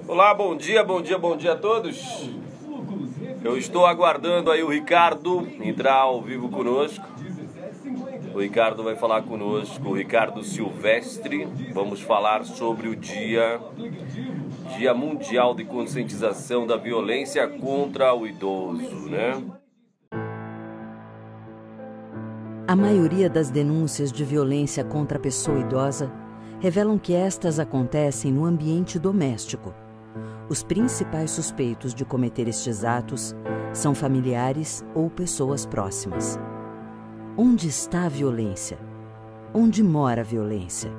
Olá, bom dia, bom dia, bom dia a todos. Eu estou aguardando aí o Ricardo entrar ao vivo conosco. O Ricardo vai falar conosco, o Ricardo Silvestre. Vamos falar sobre o Dia Mundial de Conscientização da Violência contra o Idoso, né? A maioria das denúncias de violência contra a pessoa idosa revelam que estas acontecem no ambiente doméstico. Os principais suspeitos de cometer estes atos são familiares ou pessoas próximas. Onde está a violência? Onde mora a violência?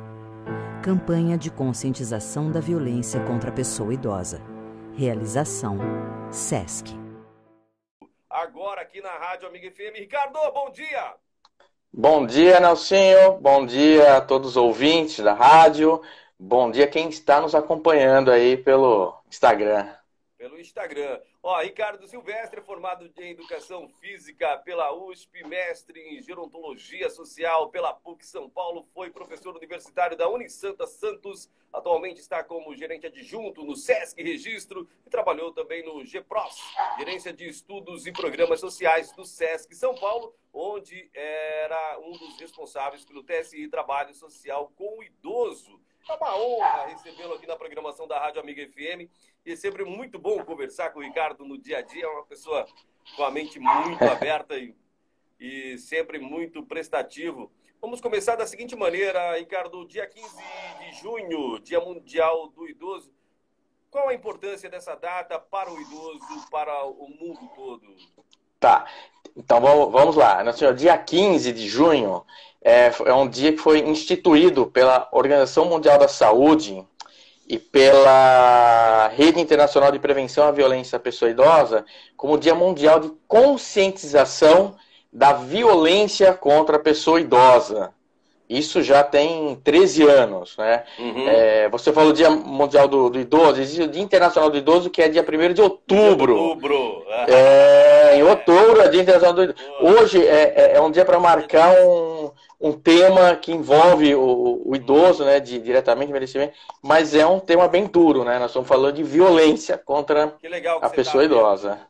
Campanha de conscientização da violência contra a pessoa idosa. Realização SESC. Agora aqui na Rádio Amiga FM. Ricardo, bom dia! Bom dia, Nelsinho. Bom dia a todos os ouvintes da rádio. Bom dia quem está nos acompanhando aí pelo Instagram. Pelo Instagram. Ó, Ricardo Silvestre, formado em Educação Física pela USP, mestre em Gerontologia Social pela PUC São Paulo, foi professor universitário da Unisanta Santos, atualmente está como gerente adjunto no SESC Registro e trabalhou também no GEPROS, Gerência de Estudos e Programas Sociais do SESC São Paulo, onde era um dos responsáveis pelo TSI Trabalho Social com o Idoso. É uma honra recebê-lo aqui na programação da Rádio Amiga FM. E é sempre muito bom conversar com o Ricardo no dia a dia. É uma pessoa com a mente muito aberta e sempre muito prestativo. Vamos começar da seguinte maneira, Ricardo. Dia 15 de junho, Dia Mundial do Idoso. Qual a importância dessa data para o idoso, para o mundo todo? Tá, então vamos lá. Dia 15 de junho é um dia que foi instituído pela Organização Mundial da Saúde e pela Rede Internacional de Prevenção à Violência à Pessoa Idosa como Dia Mundial de Conscientização da Violência contra a Pessoa Idosa. Isso já tem 13 anos, né? Você falou Dia Mundial do Idoso, existe o Dia Internacional do Idoso, que é dia 1º de outubro. Em outubro é Dia Internacional do Idoso. Hoje é um dia para marcar um tema que envolve o idoso, né? Diretamente, envelhecimento, mas é um tema bem duro, né? Nós estamos falando de violência contra a pessoa idosa.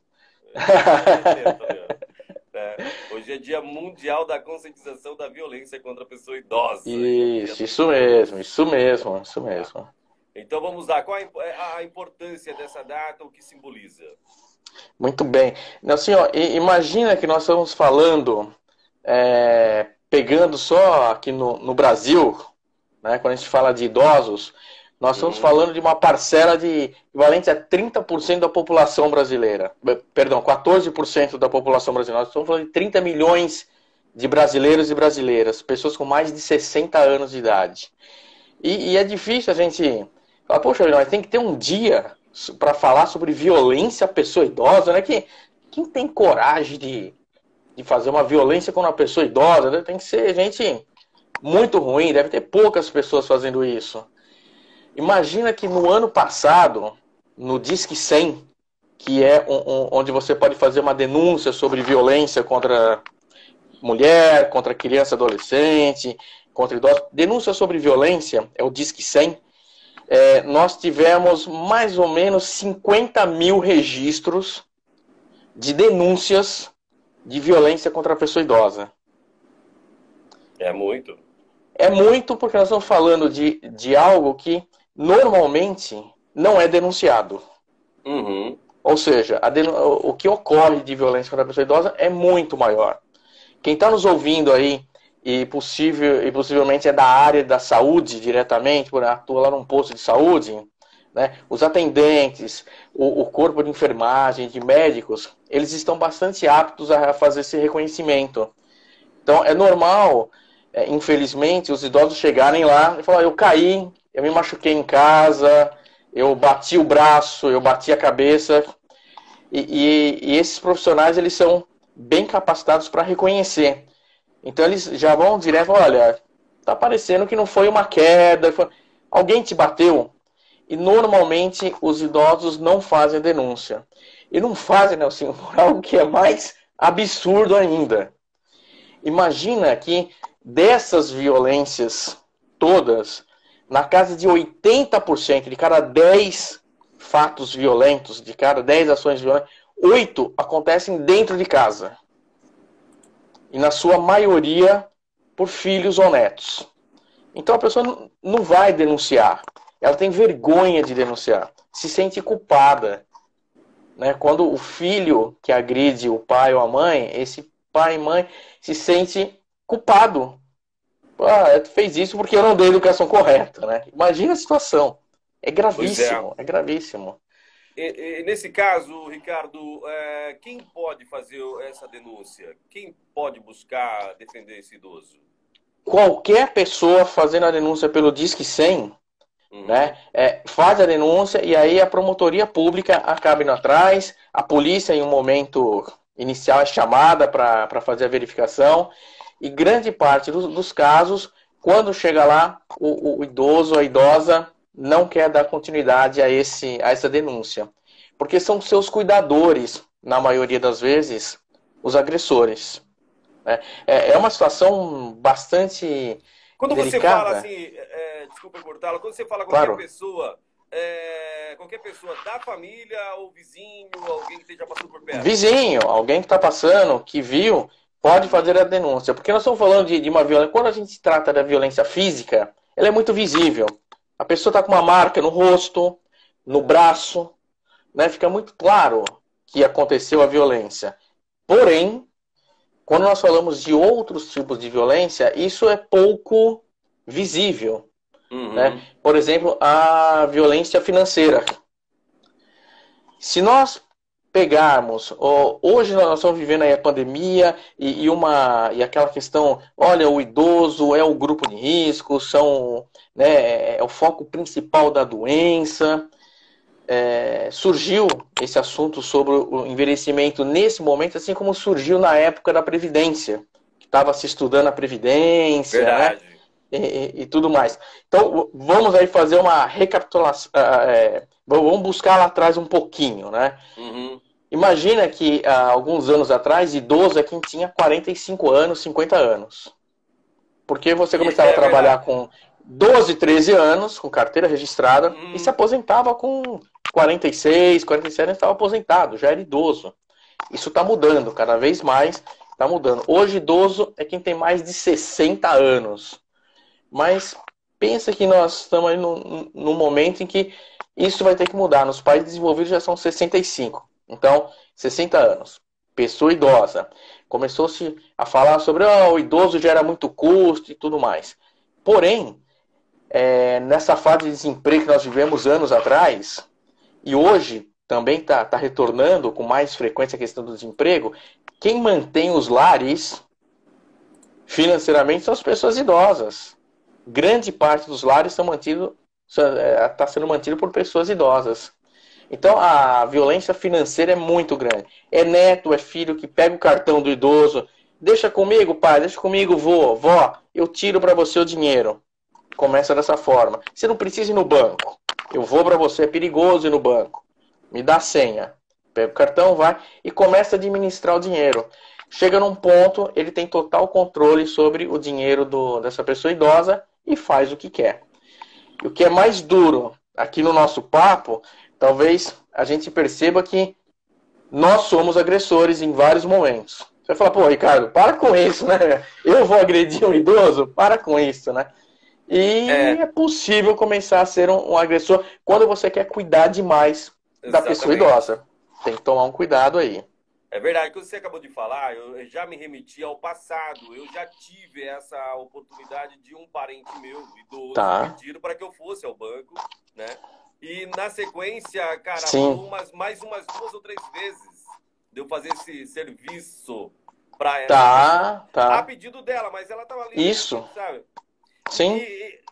Hoje é Dia Mundial da Conscientização da Violência contra a Pessoa Idosa. Isso mesmo. Então vamos lá, qual a importância dessa data, o que simboliza? Muito bem. Assim, ó, imagina que nós estamos falando, pegando só aqui no Brasil, né, quando a gente fala de idosos, nós estamos falando de uma parcela de equivalente a 30% da população brasileira. Perdão, 14% da população brasileira. Nós estamos falando de 30 milhões de brasileiros e brasileiras, pessoas com mais de 60 anos de idade. E é difícil a gente falar, poxa, mas tem que ter um dia para falar sobre violência à pessoa idosa, né? Quem tem coragem de fazer uma violência com uma pessoa idosa? Né? Tem que ser gente muito ruim, deve ter poucas pessoas fazendo isso. Imagina que no ano passado, no Disque 100, que é onde você pode fazer uma denúncia sobre violência contra mulher, contra criança e adolescente, contra idosos. Denúncia sobre violência é o Disque 100. Nós tivemos mais ou menos 50 mil registros de denúncias de violência contra a pessoa idosa. É muito. É muito porque nós estamos falando de algo que normalmente não é denunciado. Ou seja, o que ocorre de violência contra a pessoa idosa é muito maior. Quem está nos ouvindo aí e possivelmente é da área da saúde diretamente, atua lá num posto de saúde, né, os atendentes, o corpo de enfermagem, de médicos, eles estão bastante aptos a fazer esse reconhecimento. Então é normal, infelizmente, os idosos chegarem lá e falar, eu caí, eu me machuquei em casa, eu bati o braço, eu bati a cabeça. E esses profissionais, eles são bem capacitados para reconhecer. Então eles já vão direto, olha, tá parecendo que não foi uma queda, alguém te bateu. E normalmente os idosos não fazem denúncia. E não fazem, Nelson, por algo que é mais absurdo ainda. Imagina que dessas violências todas, na casa de 80% de cada 10 fatos violentos, de cada 10 ações violentas, 8 acontecem dentro de casa. E na sua maioria por filhos ou netos. Então a pessoa não vai denunciar. Ela tem vergonha de denunciar. Se sente culpada. Né? Quando o filho que agride o pai ou a mãe, esse pai e mãe se sente culpado. Fez isso porque eu não dei a educação correta. Né? Imagina a situação. É gravíssimo. É gravíssimo. E nesse caso, Ricardo, quem pode fazer essa denúncia? Quem pode buscar defender esse idoso? Qualquer pessoa fazendo a denúncia pelo Disque 100, né, faz a denúncia e aí a promotoria pública acaba indo atrás, a polícia em um momento inicial é chamada para fazer a verificação e grande parte dos casos, quando chega lá, o idoso, a idosa não quer dar continuidade a essa denúncia. Porque são seus cuidadores, na maioria das vezes, os agressores. É uma situação bastante quando delicada. Você fala assim, desculpa cortá-lo, quando você fala claro. Qualquer pessoa da família ou vizinho, alguém que esteja passando por perto? Vizinho, alguém que está passando, que viu, pode fazer a denúncia. Porque nós estamos falando de uma violência. Quando a gente trata da violência física, ela é muito visível. A pessoa está com uma marca no rosto, no braço, né? Fica muito claro que aconteceu a violência. Porém, quando nós falamos de outros tipos de violência, isso é pouco visível. Né? Por exemplo, a violência financeira. Se nós pegarmos, hoje nós estamos vivendo aí a pandemia e aquela questão, olha, o idoso é o grupo de risco, é o foco principal da doença. Surgiu esse assunto sobre o envelhecimento nesse momento, assim como surgiu na época da Previdência, que estava se estudando a Previdência, né? e tudo mais. Então, vamos aí fazer uma recapitulação, vamos buscar lá atrás um pouquinho, né? Imagina que há alguns anos atrás, idoso é quem tinha 45 anos, 50 anos. Porque você começava a trabalhar com 12, 13 anos, com carteira registrada, e se aposentava com 46, 47 anos, estava aposentado, já era idoso. Isso está mudando, cada vez mais está mudando. Hoje, idoso é quem tem mais de 60 anos. Mas pensa que nós estamos aí num momento em que isso vai ter que mudar. Nos países desenvolvidos já são 65. Então, 60 anos, pessoa idosa. Começou-se a falar sobre o idoso gera muito custo e tudo mais. Porém, nessa fase de desemprego que nós vivemos anos atrás, e hoje também está retornando com mais frequência a questão do desemprego, quem mantém os lares financeiramente são as pessoas idosas. Grande parte dos lares está sendo mantido por pessoas idosas. Então a violência financeira é muito grande. É neto, é filho que pega o cartão do idoso, deixa comigo, pai, deixa comigo, vó, eu tiro para você o dinheiro. Começa dessa forma. Você não precisa ir no banco. Eu vou para você, é perigoso ir no banco. Me dá a senha. Pega o cartão, vai e começa a administrar o dinheiro. Chega num ponto, ele tem total controle sobre o dinheiro dessa pessoa idosa e faz o que quer. E o que é mais duro aqui no nosso papo, talvez a gente perceba que nós somos agressores em vários momentos. Você vai falar, pô, Ricardo, para com isso, né? Eu vou agredir um idoso? Para com isso, né? E é possível começar a ser um agressor quando você quer cuidar demais da pessoa idosa. Tem que tomar um cuidado aí. É verdade, quando você acabou de falar, eu já me remeti ao passado. Eu já tive essa oportunidade de um parente meu, idoso, pedir para que eu fosse ao banco, né? E na sequência, cara, mais umas 2 ou 3 vezes de eu fazer esse serviço para ela. A pedido dela, mas ela tava ali. Isso. Sabe? Sim.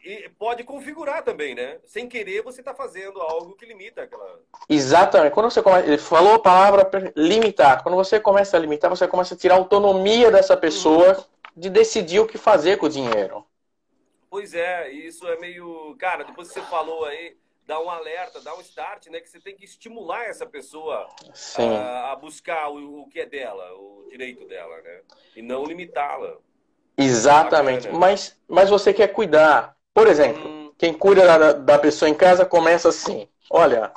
E pode configurar também, né? Sem querer, você está fazendo algo que limita aquela... Exatamente. Quando você começa... Ele falou a palavra limitar. Quando você começa a limitar, você começa a tirar a autonomia dessa pessoa de decidir o que fazer com o dinheiro. Pois é, isso é meio... Cara, depois que você falou aí, dá um alerta, dá um start, né? Que você tem que estimular essa pessoa a buscar o que é dela, o direito dela, né? E não limitá-la. Exatamente. Mas você quer cuidar. Por exemplo, quem cuida da pessoa em casa começa assim. Olha,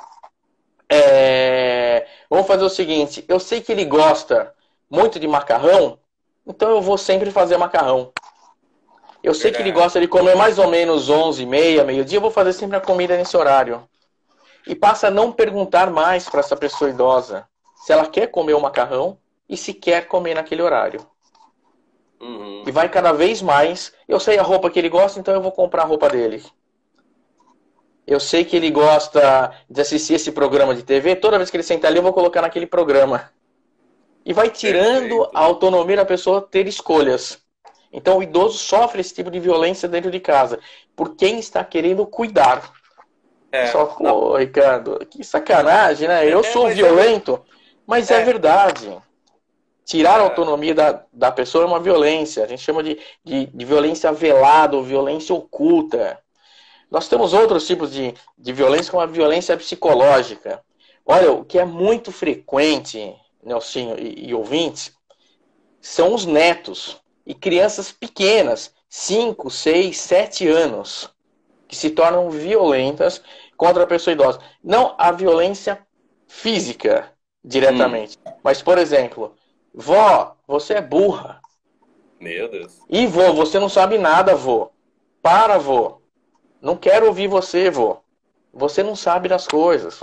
Vamos fazer o seguinte, eu sei que ele gosta muito de macarrão, então eu vou sempre fazer macarrão. Eu sei que ele gosta de comer mais ou menos 11h30, meio-dia, eu vou fazer sempre a comida nesse horário. E passa a não perguntar mais para essa pessoa idosa se ela quer comer o macarrão e se quer comer naquele horário. E vai cada vez mais. Eu sei a roupa que ele gosta, então eu vou comprar a roupa dele. Eu sei que ele gosta de assistir esse programa de TV. Toda vez que ele sentar ali, eu vou colocar naquele programa. E vai tirando a autonomia da pessoa ter escolhas. Então o idoso sofre esse tipo de violência dentro de casa. Por quem está querendo cuidar. Só, pô, Ricardo, que sacanagem, né? Eu sou violento, mas é verdade. Tirar a autonomia da pessoa é uma violência. A gente chama de violência velada ou violência oculta. Nós temos outros tipos de violência, como a violência psicológica. Olha, o que é muito frequente, Nelsinho e ouvintes, são os netos e crianças pequenas, 5, 6, 7 anos, que se tornam violentas contra a pessoa idosa. Não a violência física, diretamente. Mas, por exemplo, vó, você é burra. Meu Deus. E vô, você não sabe nada, vô. Para, vô. Não quero ouvir você, vô. Você não sabe das coisas.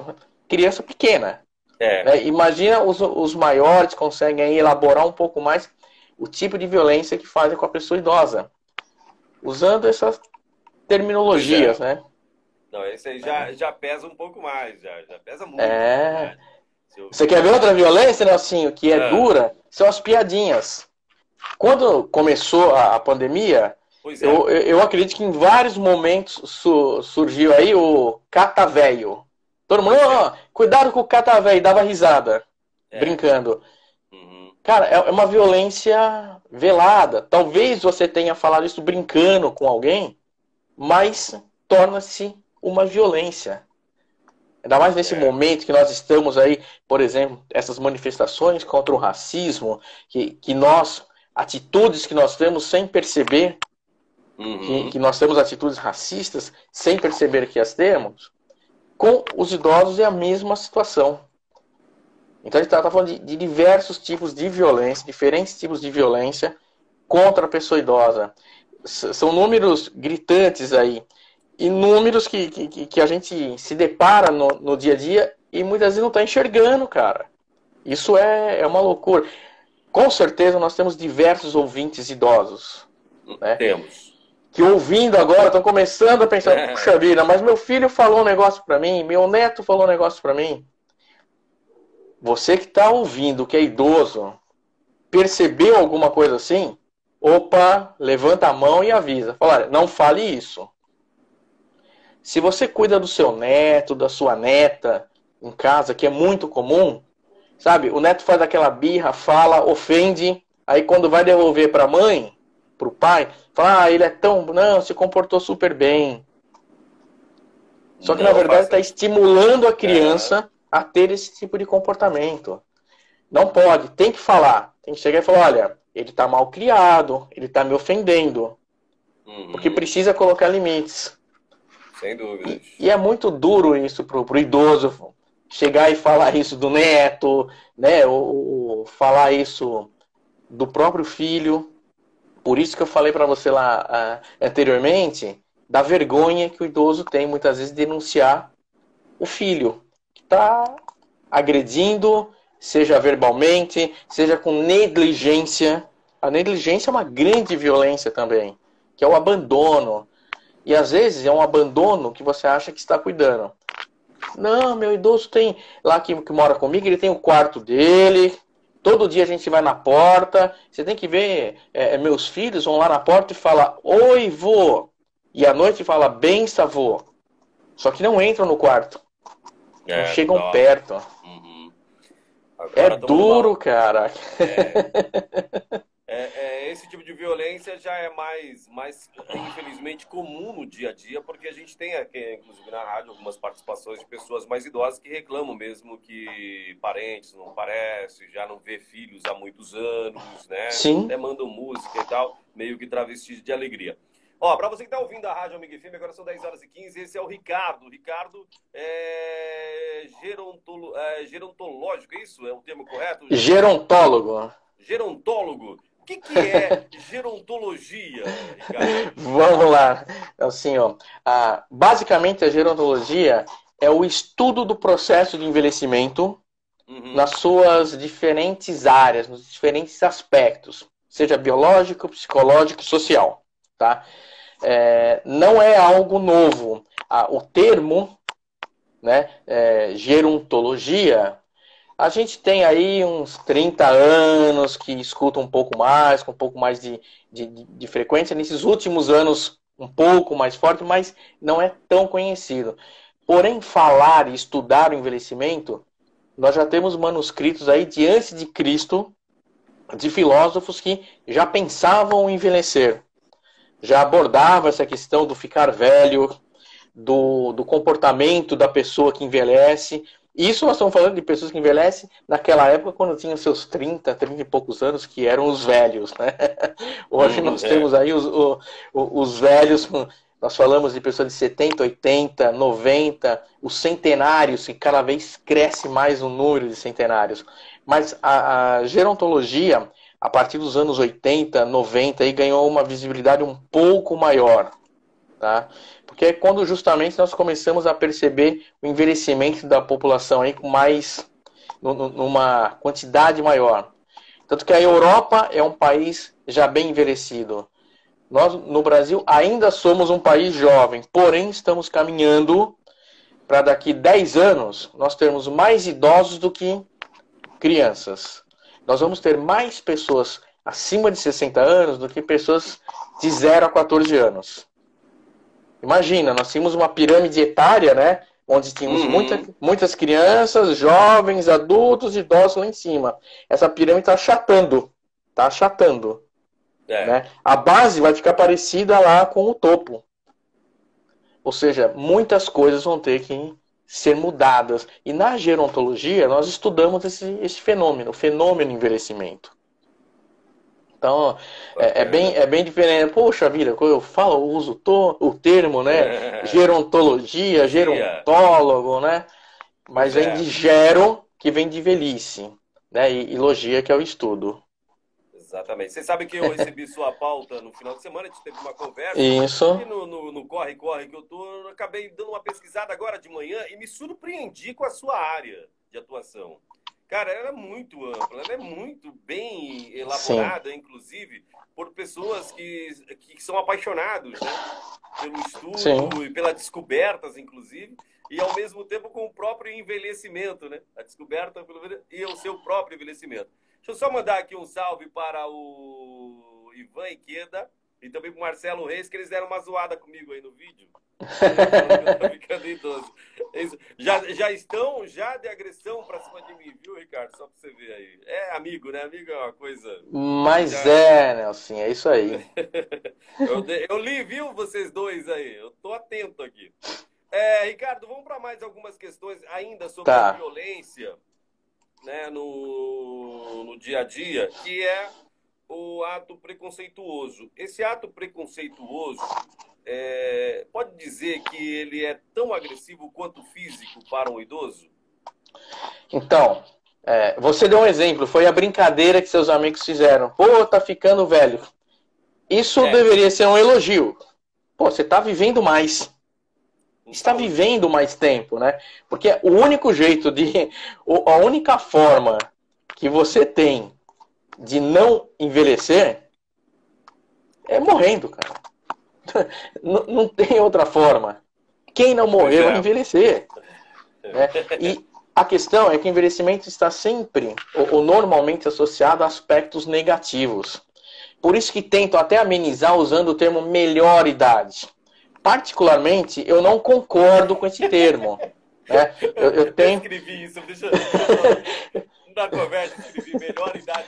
Criança pequena. Imagina os maiores conseguem aí elaborar um pouco mais o tipo de violência que fazem com a pessoa idosa. Usando essas terminologias, né? Não, esse aí já pesa um pouco mais. Já pesa muito. Você quer ver outra violência, Nelsinho, que é dura? São as piadinhas. Quando começou a pandemia, eu acredito que em vários momentos surgiu aí o catavéio. Todo mundo, cuidado com o catavéio, dava risada, brincando. Cara, é uma violência velada. Talvez você tenha falado isso brincando com alguém, mas torna-se uma violência. Ainda mais nesse momento que nós estamos aí, por exemplo, essas manifestações contra o racismo, atitudes que nós temos sem perceber, que nós temos atitudes racistas sem perceber que as temos, com os idosos é a mesma situação. Então a gente está falando de diversos tipos de violência, diferentes tipos de violência contra a pessoa idosa. São números gritantes aí. E números que a gente se depara no dia a dia e muitas vezes não está enxergando, cara. Isso é uma loucura. Com certeza nós temos diversos ouvintes idosos. Né? Temos. Que ouvindo agora estão começando a pensar, puxa vida, mas meu filho falou um negócio para mim, meu neto falou um negócio para mim. Você que está ouvindo, que é idoso, percebeu alguma coisa assim? Opa, levanta a mão e avisa. Fala, não fale isso. Se você cuida do seu neto, da sua neta, em casa, que é muito comum, sabe? O neto faz aquela birra, fala, ofende, aí quando vai devolver para a mãe, para o pai, fala, ele é tão... Não, se comportou super bem. Só que, na verdade, está estimulando a criança a ter esse tipo de comportamento. Não pode, tem que falar. Tem que chegar e falar, olha, ele está mal criado, ele está me ofendendo. Porque precisa colocar limites. Sem dúvida. E é muito duro isso pro idoso chegar e falar isso do neto, né? Ou falar isso do próprio filho. Por isso que eu falei para você lá anteriormente da vergonha que o idoso tem muitas vezes de denunciar o filho que está agredindo, seja verbalmente, seja com negligência. A negligência é uma grande violência também, que é o abandono. E às vezes é um abandono que você acha que está cuidando. Não, meu idoso tem, lá que mora comigo, ele tem o quarto dele, todo dia a gente vai na porta, você tem que ver, meus filhos vão lá na porta e falam, oi, vô, e à noite fala, benção, vô. Só que não entram no quarto, não chegam perto. É duro, cara. Esse tipo de violência já é mais, infelizmente, comum no dia a dia, porque a gente tem aqui, inclusive na rádio, algumas participações de pessoas mais idosas que reclamam mesmo que parentes não aparecem, já não vê filhos há muitos anos, né? Sim. Até mandam música e tal, meio que travestidos de alegria. Ó, para você que está ouvindo a Rádio Amiga FM, agora são 10h15, esse é o Ricardo. Ricardo é gerontologista gerontológico, é isso? É o termo correto? Gerontólogo. Gerontólogo. O que é gerontologia, Ricardo? Vamos lá. Assim, ó, basicamente a gerontologia é o estudo do processo de envelhecimento nas suas diferentes áreas, nos diferentes aspectos, seja biológico, psicológico, social, tá? Não é algo novo. O termo, né, gerontologia, a gente tem aí uns 30 anos que escuta um pouco mais, com um pouco mais de frequência. Nesses últimos anos, um pouco mais forte, mas não é tão conhecido. Porém, falar e estudar o envelhecimento, nós já temos manuscritos aí de antes de Cristo, de filósofos que já pensavam em envelhecer. Já abordavam essa questão do ficar velho, do comportamento da pessoa que envelhece. Isso nós estamos falando de pessoas que envelhecem naquela época, quando tinham seus 30 e poucos anos, que eram os velhos, né? Hoje nós temos aí os velhos, nós falamos de pessoas de 70, 80, 90, os centenários, que cada vez cresce mais o número de centenários. Mas a gerontologia, a partir dos anos 80, 90, aí ganhou uma visibilidade um pouco maior, tá? Porque é quando justamente nós começamos a perceber o envelhecimento da população aí com numa quantidade maior. Tanto que a Europa é um país já bem envelhecido. Nós, no Brasil, ainda somos um país jovem, porém estamos caminhando para daqui 10 anos nós termos mais idosos do que crianças. Nós vamos ter mais pessoas acima de 60 anos do que pessoas de 0 a 14 anos. Imagina, nós tínhamos uma pirâmide etária, né? Onde tínhamos muitas crianças, jovens, adultos, idosos lá em cima. Essa pirâmide está achatando. Está achatando. Né? A base vai ficar parecida lá com o topo. Ou seja, muitas coisas vão ter que ser mudadas. E na gerontologia, nós estudamos esse fenômeno, o fenômeno envelhecimento. Então, é bem diferente. Poxa vida, quando eu uso o termo, né? Gerontologia, gerontólogo, né? Mas vem de gero, que vem de velhice, né? E logia, que é o estudo. Exatamente. Você sabe que eu recebi sua pauta no final de semana, a gente teve uma conversa. Isso. E no corre-corre que eu acabei dando uma pesquisada agora de manhã e me surpreendi com a sua área de atuação. Cara, ela é muito ampla, ela é muito bem elaborada, Sim. inclusive, por pessoas que são apaixonados, né? Pelo estudo Sim. e pelas descobertas, inclusive, e ao mesmo tempo com o próprio envelhecimento, né? A descoberta e o seu próprio envelhecimento. Deixa eu só mandar aqui um salve para o Ivan Iqueda e também para o Marcelo Reis, que eles deram uma zoada comigo aí no vídeo. Tô ficando idoso. Já estão de agressão pra cima de mim, viu, Ricardo? Só pra você ver aí. É amigo, né? Amigo é uma coisa... Mas Nelson, é isso aí. eu li, viu, vocês dois aí. Eu tô atento aqui. Ricardo, vamos para mais algumas questões ainda sobre a violência, né, no dia a dia, que é o ato preconceituoso. Esse ato preconceituoso, pode dizer que ele é tão agressivo quanto físico para um idoso? Então, você deu um exemplo, foi a brincadeira que seus amigos fizeram. Pô, tá ficando velho. Isso deveria ser um elogio. Pô, você tá vivendo mais. Está vivendo mais tempo, né? Porque o único jeito a única forma que você tem de não envelhecer é morrendo, cara. Não tem outra forma. Quem não morrer vai envelhecer. Né? E a questão é que o envelhecimento está sempre, ou normalmente, associado a aspectos negativos. Por isso que tento até amenizar usando o termo melhor idade. Particularmente, eu não concordo com esse termo. Né? Eu escrevi isso, na conversa, escrevi melhor idade.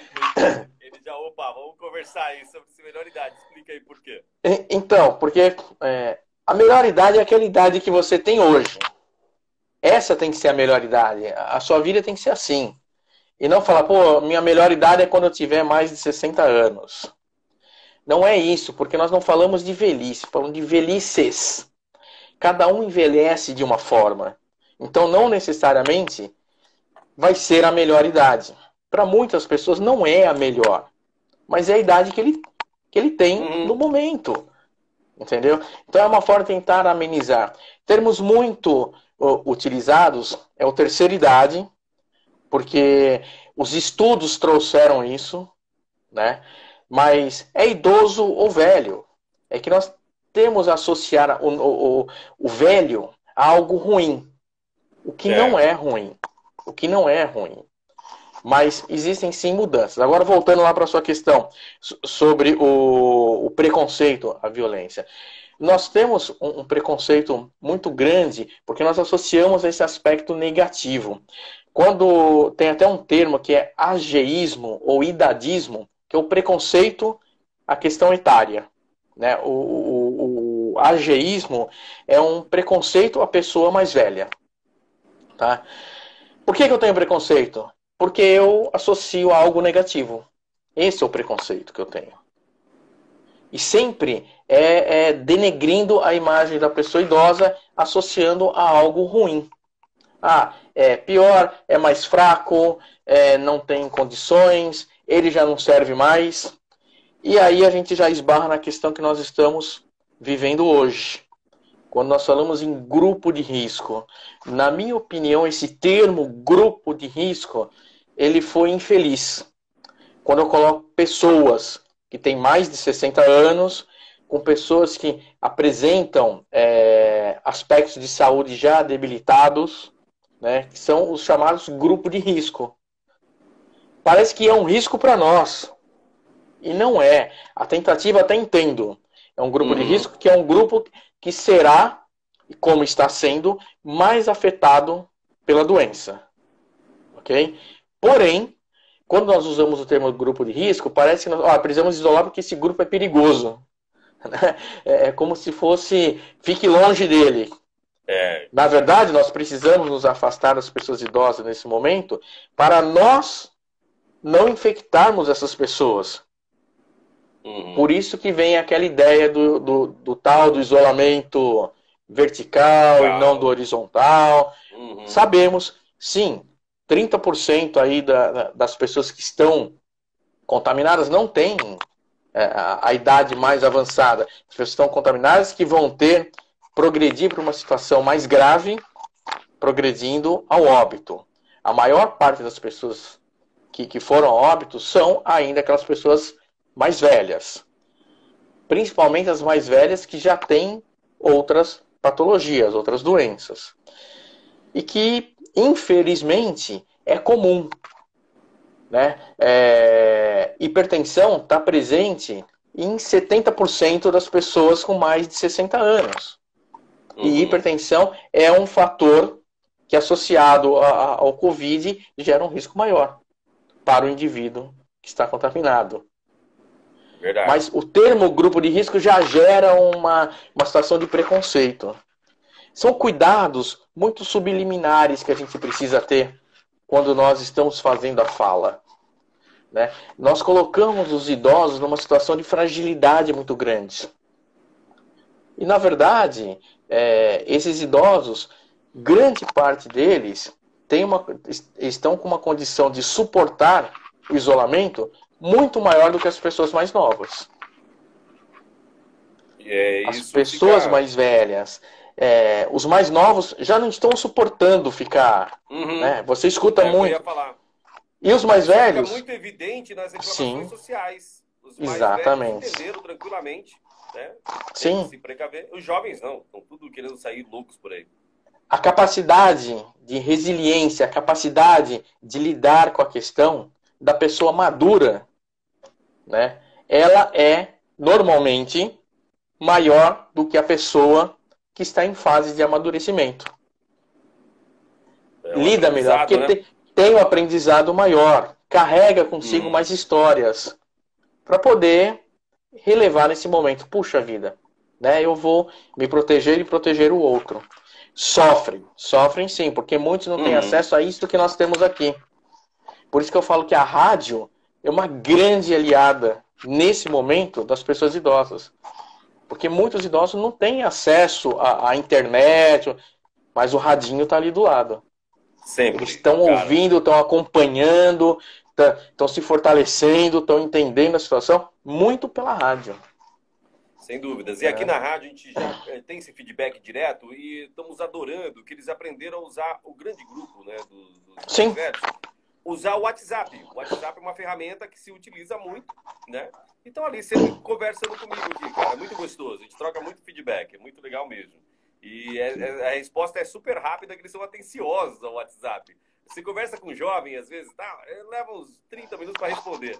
Ele já, vamos conversar aí sobre essa melhor idade. Explica aí por quê. Então, porque a melhor idade é aquela idade que você tem hoje. Essa tem que ser a melhor idade. A sua vida tem que ser assim. E não falar, pô, minha melhor idade é quando eu tiver mais de 60 anos. Não é isso, porque nós não falamos de velhice, falamos de velhices. Cada um envelhece de uma forma. Então, não necessariamente vai ser a melhor idade. Para muitas pessoas não é a melhor, mas é a idade que ele tem no momento. Entendeu? Então é uma forma de tentar amenizar. Termos muito utilizados é o terceira idade, porque os estudos trouxeram isso, né? Mas é idoso ou velho. É que nós temos a associar o velho a algo ruim. O que não é ruim. O que não é ruim. Mas existem sim mudanças. Agora, voltando lá para a sua questão sobre o preconceito à violência. Nós temos um preconceito muito grande porque nós associamos esse aspecto negativo. Quando tem até um termo que é ageísmo ou idadismo, que é o preconceito à questão etária. Né? O ageísmo é um preconceito à pessoa mais velha. Tá? Por que eu tenho preconceito? Porque eu associo a algo negativo. Esse é o preconceito que eu tenho. E sempre é denegrindo a imagem da pessoa idosa, associando a algo ruim. Ah, é pior, é mais fraco, não tem condições, ele já não serve mais. E aí a gente já esbarra na questão que nós estamos vivendo hoje. Quando nós falamos em grupo de risco, na minha opinião, esse termo grupo de risco, ele foi infeliz. Quando eu coloco pessoas que têm mais de 60 anos, com pessoas que apresentam aspectos de saúde já debilitados, né, que são os chamados grupo de risco. Parece que é um risco para nós. E não é. A tentativa até entendo. É um grupo de risco que é um grupo que será, e como está sendo, mais afetado pela doença. Ok? Porém, quando nós usamos o termo grupo de risco, parece que nós precisamos isolar porque esse grupo é perigoso. É como se fosse, fique longe dele. Na verdade, nós precisamos nos afastar das pessoas idosas nesse momento para nós não infectarmos essas pessoas. Por isso que vem aquela ideia do tal do isolamento vertical e não do horizontal. Sabemos, sim, 30% aí das pessoas que estão contaminadas não têm a idade mais avançada. As pessoas estão contaminadas que vão progredir para uma situação mais grave, progredindo ao óbito. A maior parte das pessoas que foram a óbito são ainda aquelas pessoas mais velhas. Principalmente as mais velhas que já têm outras patologias, outras doenças. E que, infelizmente, é comum. Né? Hipertensão está presente em 70% das pessoas com mais de 60 anos. E hipertensão é um fator que, associado ao Covid, gera um risco maior para o indivíduo que está contaminado. Verdade. Mas o termo grupo de risco já gera uma situação de preconceito. São cuidados muito subliminares que a gente precisa ter quando nós estamos fazendo a fala. Né? Nós colocamos os idosos numa situação de fragilidade muito grande. E, na verdade, esses idosos, grande parte deles estão com uma condição de suportar o isolamento muito maior do que as pessoas mais novas. As pessoas mais velhas, os mais novos já não estão suportando ficar. Né? Você escuta muito. Eu ia falar. E os mais velhos? Fica muito evidente nas reclamações sociais. Os mais exatamente. velhos entenderam tranquilamente. Né? Sim. Se precaver. Os jovens não, estão tudo querendo sair loucos por aí. A capacidade de resiliência, a capacidade de lidar com a questão da pessoa madura, né? Ela é normalmente maior do que a pessoa que está em fase de amadurecimento. Lida melhor, porque né? tem um aprendizado maior, carrega consigo mais histórias para poder relevar nesse momento. Puxa vida, né? Eu vou me proteger e proteger o outro. Sofrem sim, porque muitos não têm acesso a isso que nós temos aqui. Por isso que eu falo que a rádio é uma grande aliada nesse momento das pessoas idosas. Porque muitos idosos não têm acesso à internet, mas o radinho está ali do lado. Sempre. Eles estão ouvindo, estão acompanhando, estão se fortalecendo, estão entendendo a situação, muito pela rádio. Sem dúvidas. E aqui na rádio a gente já tem esse feedback direto e estamos adorando que eles aprenderam a usar o grande grupo, né, dos velhos, usar o WhatsApp. O WhatsApp é uma ferramenta que se utiliza muito, né? Então ali sempre conversando comigo aqui, cara, é muito gostoso. A gente troca muito feedback, é muito legal mesmo. E a resposta é super rápida, que eles são atenciosos ao WhatsApp. Você conversa com um jovem, às vezes, leva uns 30 minutos para responder.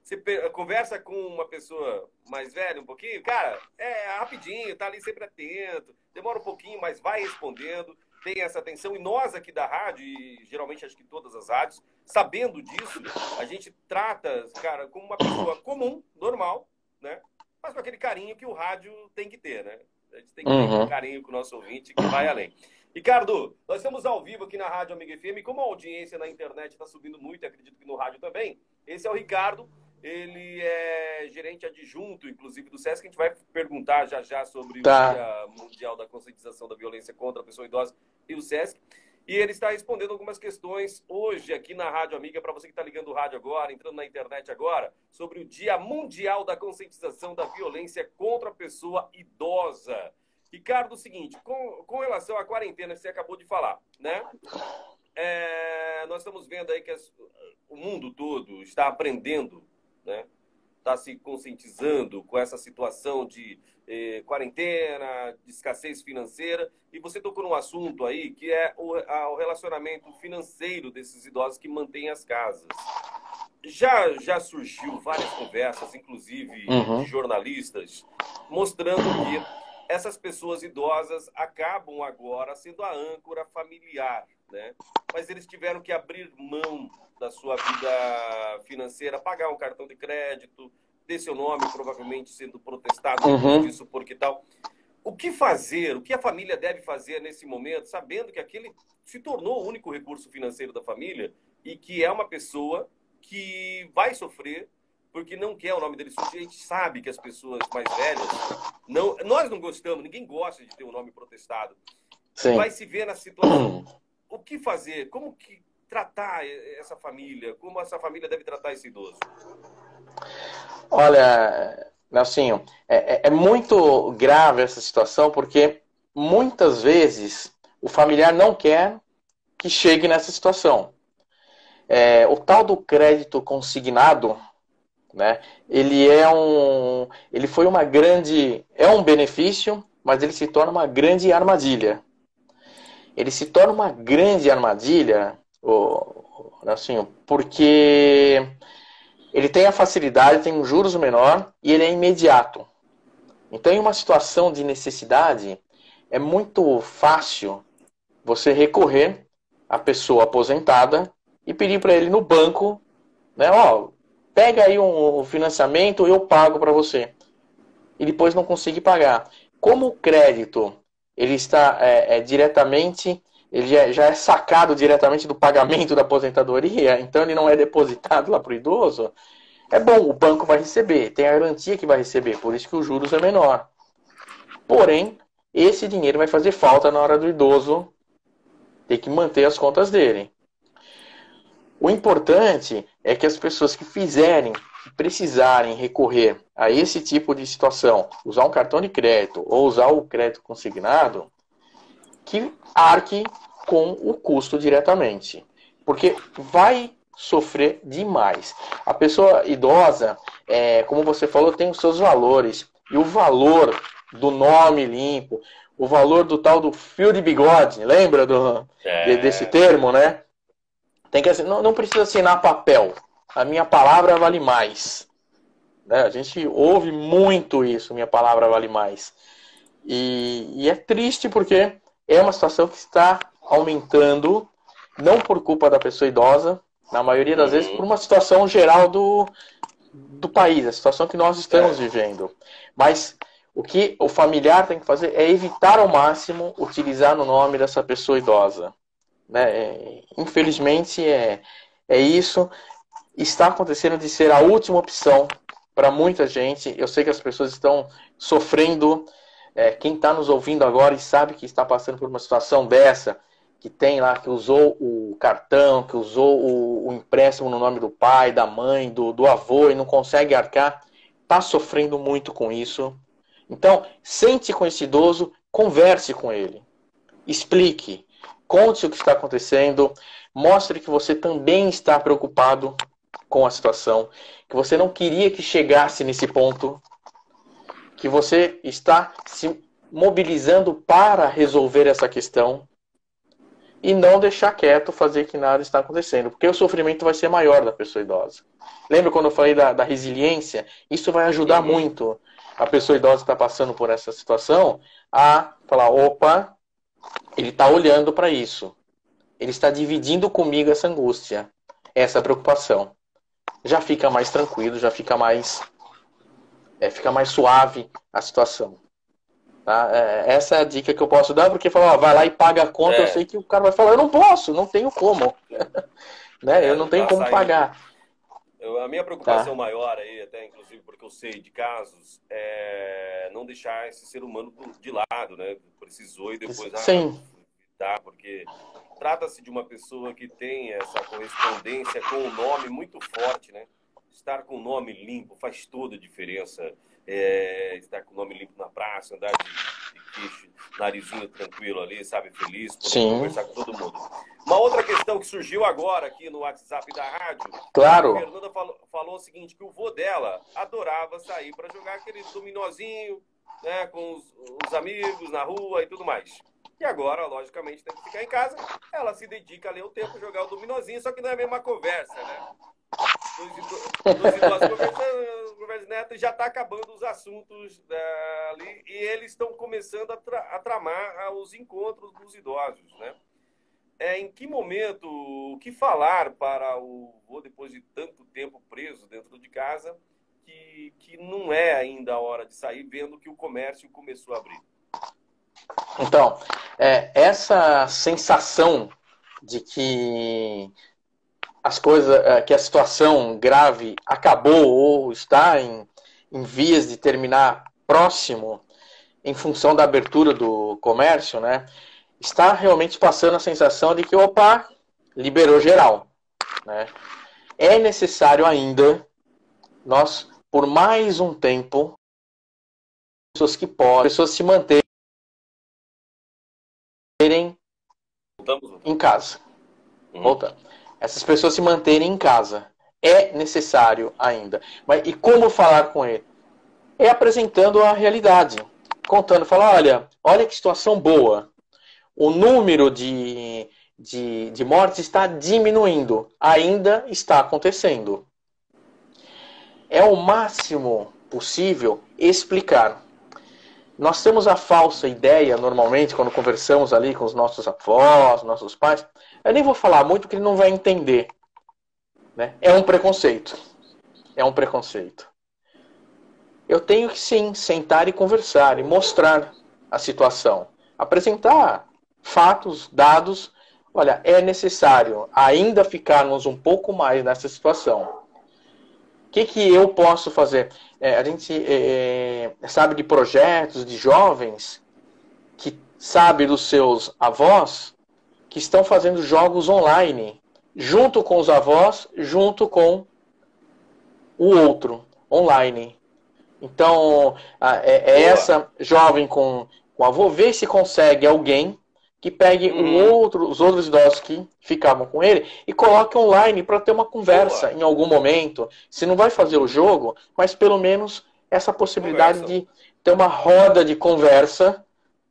Você conversa com uma pessoa mais velha um pouquinho, cara, é rapidinho, tá ali sempre atento, demora um pouquinho, mas vai respondendo, tem essa atenção. E nós aqui da rádio, e geralmente acho que todas as rádios, sabendo disso, a gente trata, cara, como uma pessoa comum, normal, né? Mas com aquele carinho que o rádio tem que ter, né? A gente tem que ter um carinho com o nosso ouvinte que vai além. Ricardo, nós estamos ao vivo aqui na Rádio Amiga FM, como a audiência na internet está subindo muito, e acredito que no rádio também, esse é o Ricardo. Ele é gerente adjunto, inclusive, do SESC. A gente vai perguntar já sobre o Dia Mundial da Conscientização da Violência contra a Pessoa Idosa e o SESC. E ele está respondendo algumas questões hoje aqui na Rádio Amiga, para você que está ligando o rádio agora, entrando na internet agora, sobre o Dia Mundial da Conscientização da Violência contra a Pessoa Idosa. Ricardo, o seguinte, com relação à quarentena que você acabou de falar, né? Nós estamos vendo aí que o mundo todo está aprendendo, né? Está se conscientizando com essa situação de quarentena, de escassez financeira. E você tocou num assunto aí que é o relacionamento financeiro desses idosos que mantêm as casas. Já surgiu várias conversas, inclusive de jornalistas, mostrando que essas pessoas idosas acabam agora sendo a âncora familiar, né? Mas eles tiveram que abrir mão da sua vida financeira, pagar um cartão de crédito, ter seu nome provavelmente sendo protestado depois disso, porque tal. O que fazer? O que a família deve fazer nesse momento, sabendo que aquele se tornou o único recurso financeiro da família e que é uma pessoa que vai sofrer porque não quer o nome dele sujo? A gente sabe que as pessoas mais velhas, nós não gostamos, ninguém gosta de ter o nome protestado. Sim. Vai se ver na situação. O que fazer? Como que tratar essa família? Como essa família deve tratar esse idoso? Olha, Nelsinho, é muito grave essa situação, porque muitas vezes o familiar não quer que chegue nessa situação. O tal do crédito consignado, né, ele foi uma grande... É um benefício, mas ele se torna uma grande armadilha. Ele se torna uma grande armadilha, Nelsinho, porque ele tem a facilidade, tem um juros menor e ele é imediato. Então, em uma situação de necessidade, é muito fácil você recorrer à pessoa aposentada e pedir para ele no banco, né, pega aí um financiamento, eu pago para você. E depois não conseguir pagar. Como o crédito ele está diretamente, ele já é sacado diretamente do pagamento da aposentadoria, então ele não é depositado lá para o idoso, é bom, o banco vai receber, tem a garantia que vai receber, por isso que os juros é menor. Porém, esse dinheiro vai fazer falta na hora do idoso ter que manter as contas dele. O importante é que as pessoas que precisarem recorrer a esse tipo de situação, usar um cartão de crédito ou usar o crédito consignado, que arque com o custo diretamente. Porque vai sofrer demais. A pessoa idosa, como você falou, tem os seus valores. E o valor do nome limpo, o valor do tal do fio de bigode, lembra desse termo, né? Tem que, não precisa assinar papel. A minha palavra vale mais. Né? A gente ouve muito isso, minha palavra vale mais. E é triste porque é uma situação que está aumentando, não por culpa da pessoa idosa, na maioria das vezes por uma situação geral do país, a situação que nós estamos vivendo. Mas o que o familiar tem que fazer é evitar ao máximo utilizar no nome dessa pessoa idosa. Né? Infelizmente é isso. Está acontecendo de ser a última opção para muita gente. Eu sei que as pessoas estão sofrendo. Quem está nos ouvindo agora e sabe que está passando por uma situação dessa, que tem lá, que usou o cartão, que usou o empréstimo no nome do pai, da mãe, do avô e não consegue arcar, está sofrendo muito com isso. Então, sente com esse idoso, converse com ele, explique, conte o que está acontecendo, mostre que você também está preocupado com a situação, que você não queria que chegasse nesse ponto, que você está se mobilizando para resolver essa questão e não deixar quieto, fazer que nada está acontecendo, porque o sofrimento vai ser maior da pessoa idosa. Lembra quando eu falei da resiliência? Isso vai ajudar muito a pessoa idosa que está passando por essa situação a falar, opa, ele está olhando para isso. Ele está dividindo comigo essa angústia, essa preocupação. Já fica mais tranquilo, já fica mais suave a situação. Tá? Essa é a dica que eu posso dar, porque falar, vai lá e paga a conta, eu sei que o cara vai falar, eu não posso, não tenho como. Né? Eu não tenho como pagar. A minha preocupação maior aí, até inclusive porque eu sei de casos, é não deixar esse ser humano de lado, né? Precisou e depois tá? Porque trata-se de uma pessoa que tem essa correspondência com o nome muito forte, né? Estar com o nome limpo faz toda a diferença. Estar com o nome limpo na praça, andar de queixo, narizinho tranquilo ali, sabe, feliz, poder conversar com todo mundo. Uma outra questão que surgiu agora aqui no WhatsApp da rádio, claro. A Fernanda falou o seguinte, que o vô dela adorava sair para jogar aquele dominozinho, né, com os amigos na rua e tudo mais. E agora, logicamente, tem que ficar em casa, ela se dedica ali ao tempo, jogar o dominozinho, só que não é a mesma conversa, né? Dos idosos conversando, neto, já está acabando os assuntos ali, e eles estão começando a tramar os encontros dos idosos, né? Em que momento, o que falar para o vô depois de tanto tempo preso dentro de casa, que não é ainda a hora de sair, vendo que o comércio começou a abrir? Então, essa sensação de que as coisas, que a situação grave acabou ou está em vias de terminar próximo, em função da abertura do comércio, né, está realmente passando a sensação de que, opa, liberou geral. Né? É necessário ainda, nós, por mais um tempo, pessoas se manterem em casa. Voltando. Essas pessoas se manterem em casa. É necessário ainda. Mas, e como falar com ele? É apresentando a realidade. Contando, falar, olha que situação boa. O número de mortes está diminuindo. Ainda está acontecendo. É o máximo possível explicar. Nós temos a falsa ideia, normalmente, quando conversamos ali com os nossos avós, nossos pais. Eu nem vou falar muito porque ele não vai entender. Né? É um preconceito. É um preconceito. Eu tenho que, sim, sentar e conversar e mostrar a situação. Apresentar fatos, dados. Olha, é necessário ainda ficarmos um pouco mais nessa situação. O que eu posso fazer? A gente sabe de projetos de jovens que sabe dos seus avós que estão fazendo jogos online, junto com os avós, junto com o outro, online. Então, essa jovem com o avô, vê se consegue alguém que pegue os outros idosos que ficavam com ele e coloque online para ter uma conversa em algum momento. Se não vai fazer o jogo, mas pelo menos essa possibilidade de ter uma roda de conversa,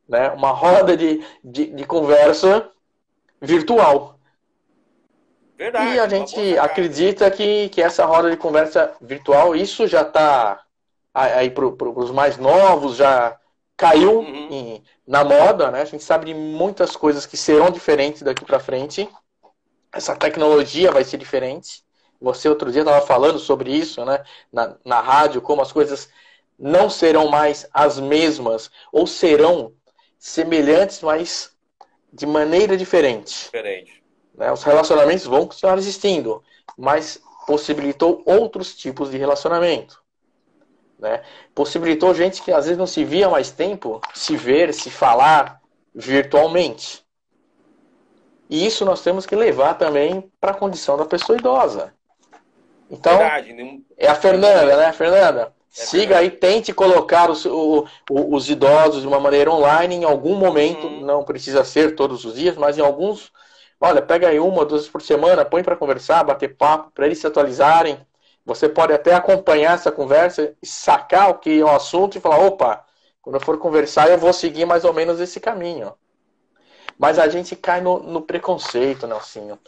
né? Uma roda de conversa virtual. Verdade, e a gente acredita que essa roda de conversa virtual, isso já está aí para os mais novos, já caiu na moda, né? A gente sabe de muitas coisas que serão diferentes daqui para frente. Essa tecnologia vai ser diferente. Você outro dia estava falando sobre isso, né? Na rádio, como as coisas não serão mais as mesmas, ou serão semelhantes, mas de maneira diferente. Né? Os relacionamentos vão continuar existindo, mas possibilitou outros tipos de relacionamento. Né? Possibilitou gente que às vezes não se via há mais tempo se ver, se falar virtualmente. E isso nós temos que levar também para a condição da pessoa idosa. Então, Verdade, é a Fernanda, né? Fernanda, siga aí, tente colocar os idosos de uma maneira online em algum momento, não precisa ser todos os dias, mas em alguns, olha, pega aí 1 ou 2 vezes por semana, põe para conversar, bater papo, para eles se atualizarem. Você pode até acompanhar essa conversa e sacar o que é o assunto e falar, opa, quando eu for conversar eu vou seguir mais ou menos esse caminho. Mas a gente cai no preconceito, Nelsinho.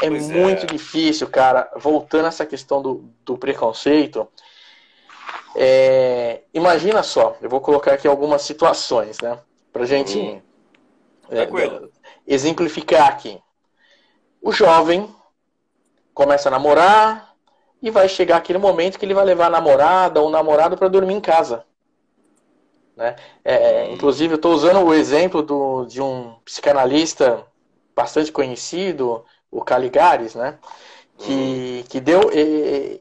É muito difícil, cara. Voltando a essa questão do preconceito, imagina só, eu vou colocar aqui algumas situações, né? Pra gente exemplificar aqui. O jovem começa a namorar e vai chegar aquele momento que ele vai levar a namorada ou o namorado para dormir em casa. Né? Inclusive, eu estou usando o exemplo de um psicanalista bastante conhecido, o Caligares, né? Que deu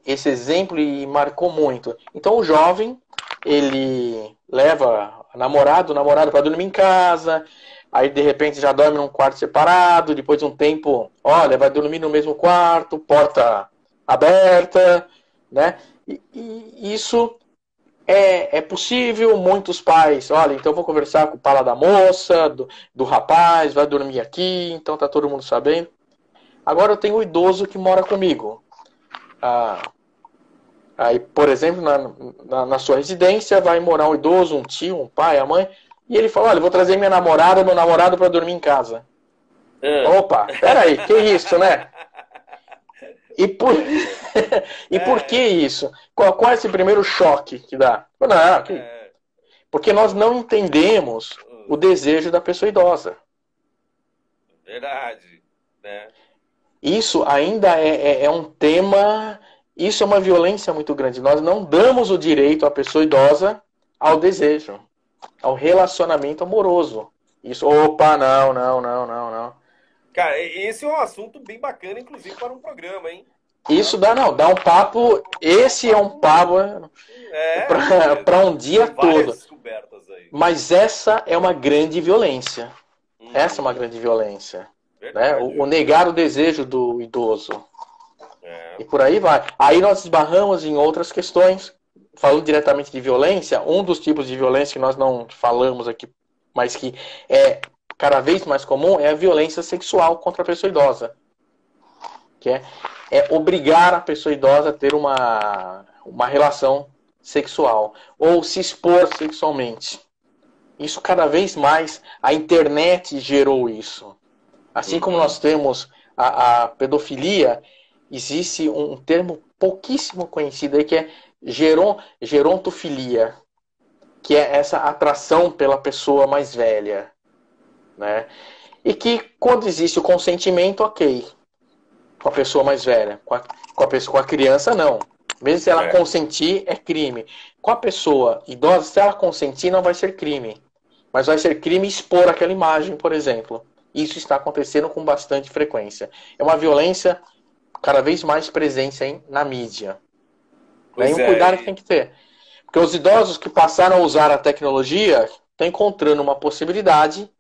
esse exemplo e marcou muito. Então, o jovem, ele leva o namorado para dormir em casa, aí, de repente, já dorme num quarto separado, depois de um tempo, olha, vai dormir no mesmo quarto, porta aberta, né? E isso... É possível, muitos pais, olha, então eu vou conversar com o pai da moça, do rapaz, vai dormir aqui, então tá todo mundo sabendo. Agora eu tenho um idoso que mora comigo. Aí, por exemplo, na sua residência vai morar um idoso, um tio, um pai, a mãe, e ele fala, olha, eu vou trazer minha namorada, meu namorado para dormir em casa. Opa, peraí, que isso, né? E por que isso? Qual é esse primeiro choque que dá? Não, porque nós não entendemos o desejo da pessoa idosa. Verdade. Né? Isso ainda é um tema, isso é uma violência muito grande. Nós não damos o direito à pessoa idosa ao desejo, ao relacionamento amoroso. Isso, opa, não. Cara, esse é um assunto bem bacana, inclusive, para um programa, hein? Isso dá um papo. Esse é um papo para um dia todo. Mas essa é uma grande violência. Essa é uma grande violência. Né? O negar o desejo do idoso. E por aí vai. Aí nós esbarramos em outras questões. Falando diretamente de violência, um dos tipos de violência que nós não falamos aqui, mas que é cada vez mais comum, é a violência sexual contra a pessoa idosa. Que é obrigar a pessoa idosa a ter uma relação sexual. Ou se expor sexualmente. Isso cada vez mais, a internet gerou isso. Assim como nós temos a pedofilia, existe um termo pouquíssimo conhecido aí que é gerontofilia, que é essa atração pela pessoa mais velha. Né? E que quando existe o consentimento, ok, com a pessoa mais velha, com a criança não. Mesmo se ela consentir, é crime. Com a pessoa idosa, se ela consentir, não vai ser crime. Mas vai ser crime expor aquela imagem, por exemplo. Isso está acontecendo com bastante frequência. É uma violência cada vez mais presente na mídia. É um cuidado que tem que ter. Porque os idosos que passaram a usar a tecnologia estão encontrando uma possibilidade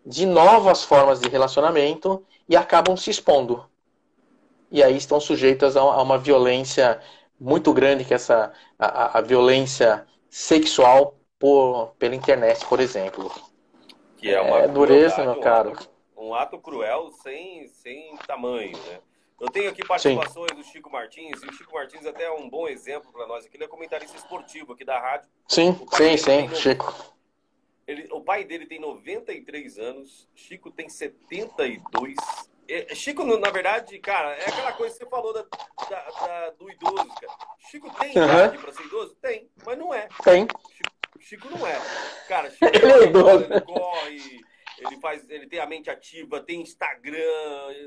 de novas formas de relacionamento e acabam se expondo. E aí estão sujeitas a uma violência muito grande, que é a violência sexual pela internet, por exemplo. Que é uma dureza, meu caro. Um ato cruel sem tamanho, né? Eu tenho aqui participações do Chico Martins, e o Chico Martins até é um bom exemplo para nós aqui. Ele é comentarista esportivo aqui da rádio. Sim, Chico. O pai dele tem 93 anos, Chico tem 72. Chico, na verdade, cara, é aquela coisa que você falou do idoso, cara. Chico tem idade para ser idoso? Tem, mas não é. Tem. Chico não é. Cara, Chico ele é idoso. Ele corre, ele tem a mente ativa, tem Instagram,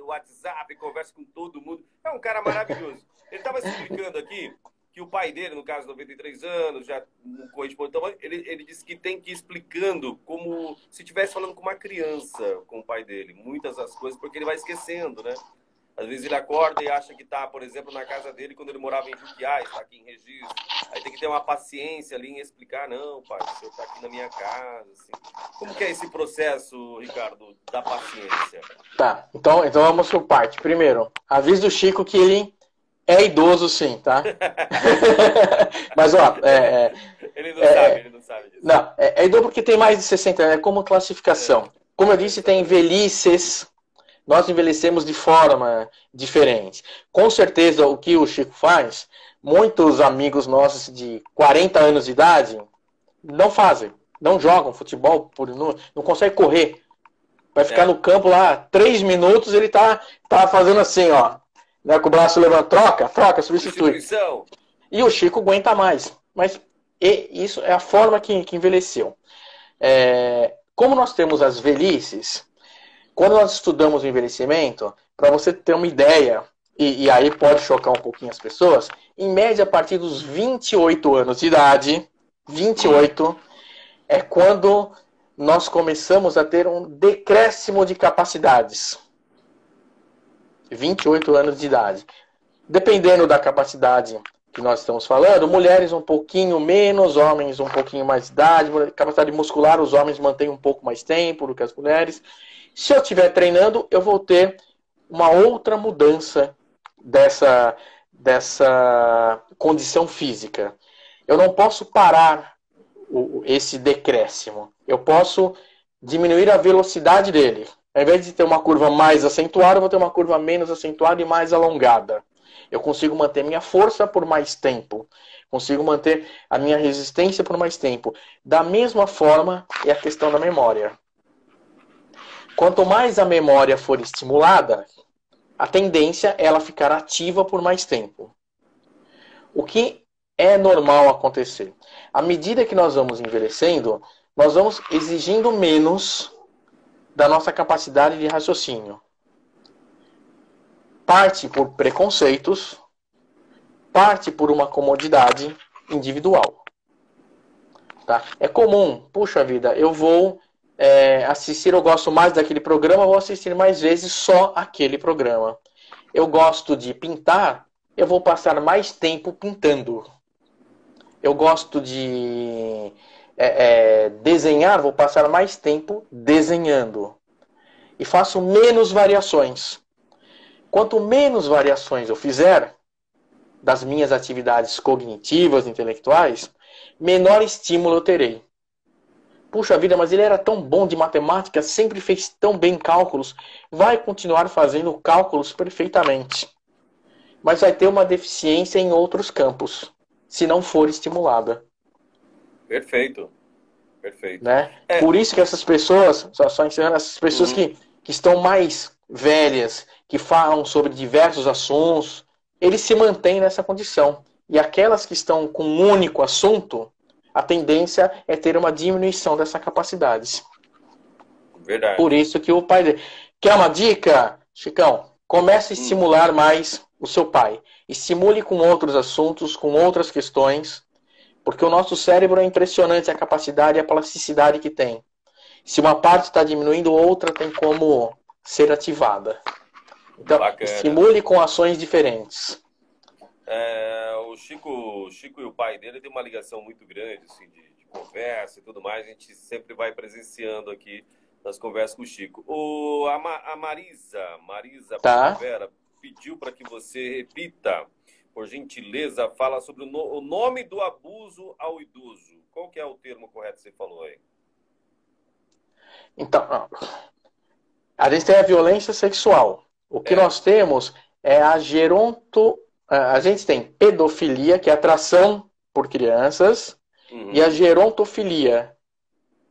WhatsApp, conversa com todo mundo. É um cara maravilhoso. Ele estava explicando aqui que o pai dele, no caso, 93 anos, já não corresponde tamanho, ele disse que tem que ir explicando como se estivesse falando com uma criança, com o pai dele, muitas das coisas, porque ele vai esquecendo, né? Às vezes ele acorda e acha que está, por exemplo, na casa dele quando ele morava em Juquiá, está aqui em Registro. Aí tem que ter uma paciência ali em explicar, não, pai, o senhor está aqui na minha casa. Assim. Como que é esse processo, Ricardo, da paciência? Tá, então vamos por parte. Primeiro, aviso do Chico que ele é idoso sim, tá? Mas, ó... Ele não sabe disso. Não, é idoso porque tem mais de 60 anos, é como classificação. Como eu disse, tem velhices... Nós envelhecemos de forma diferente. Com certeza, o que o Chico faz, muitos amigos nossos de 40 anos de idade não fazem. Não jogam futebol, não conseguem correr. Vai ficar no campo lá 3 minutos, ele tá fazendo assim, ó. Né, com o braço levantado, troca, substitui. E o Chico aguenta mais. Mas isso é a forma que envelheceu. Como nós temos as velhices... Quando nós estudamos o envelhecimento, para você ter uma ideia, e aí pode chocar um pouquinho as pessoas, em média, a partir dos 28 anos de idade, 28, é quando nós começamos a ter um decréscimo de capacidades. 28 anos de idade. Dependendo da capacidade que nós estamos falando, mulheres um pouquinho menos, homens um pouquinho mais de idade, capacidade muscular, os homens mantêm um pouco mais tempo do que as mulheres. Se eu estiver treinando, eu vou ter uma outra mudança dessa condição física. Eu não posso parar esse decréscimo. Eu posso diminuir a velocidade dele. Ao invés de ter uma curva mais acentuada, eu vou ter uma curva menos acentuada e mais alongada. Eu consigo manter minha força por mais tempo. Consigo manter a minha resistência por mais tempo. Da mesma forma, é a questão da memória. Quanto mais a memória for estimulada, a tendência é ela ficar ativa por mais tempo. O que é normal acontecer? À medida que nós vamos envelhecendo, nós vamos exigindo menos da nossa capacidade de raciocínio. Parte por preconceitos, parte por uma comodidade individual. Tá? É comum, puxa vida, eu vou... assistir, eu gosto mais daquele programa, eu vou assistir mais vezes só aquele programa. Eu gosto de pintar, eu vou passar mais tempo pintando. Eu gosto de desenhar, vou passar mais tempo desenhando. E faço menos variações. Quanto menos variações eu fizer das minhas atividades cognitivas, intelectuais, menor estímulo eu terei. Puxa vida, mas ele era tão bom de matemática, sempre fez tão bem cálculos. Vai continuar fazendo cálculos perfeitamente. Mas vai ter uma deficiência em outros campos, se não for estimulada. Perfeito. Perfeito. Né? Por isso que essas pessoas, só encerrando, essas pessoas que estão mais velhas, que falam sobre diversos assuntos, eles se mantêm nessa condição. E aquelas que estão com um único assunto, a tendência é ter uma diminuição dessa capacidade. Verdade. Por isso que o pai dele... Quer uma dica, Chicão? Comece a estimular mais o seu pai. Estimule com outros assuntos, com outras questões, porque o nosso cérebro é impressionante a capacidade e a plasticidade que tem. Se uma parte está diminuindo, outra tem como ser ativada. Então, estimule com ações diferentes. O Chico e o pai dele tem uma ligação muito grande, assim, de conversa e tudo mais. A gente sempre vai presenciando aqui nas conversas com o Chico. A Marisa Vera pediu para que você repita, por gentileza, fala sobre o nome do abuso ao idoso. Qual que é o termo correto que você falou aí? Então, a gente tem a violência sexual. O que nós temos é a a gente tem pedofilia, que é atração por crianças, e a gerontofilia,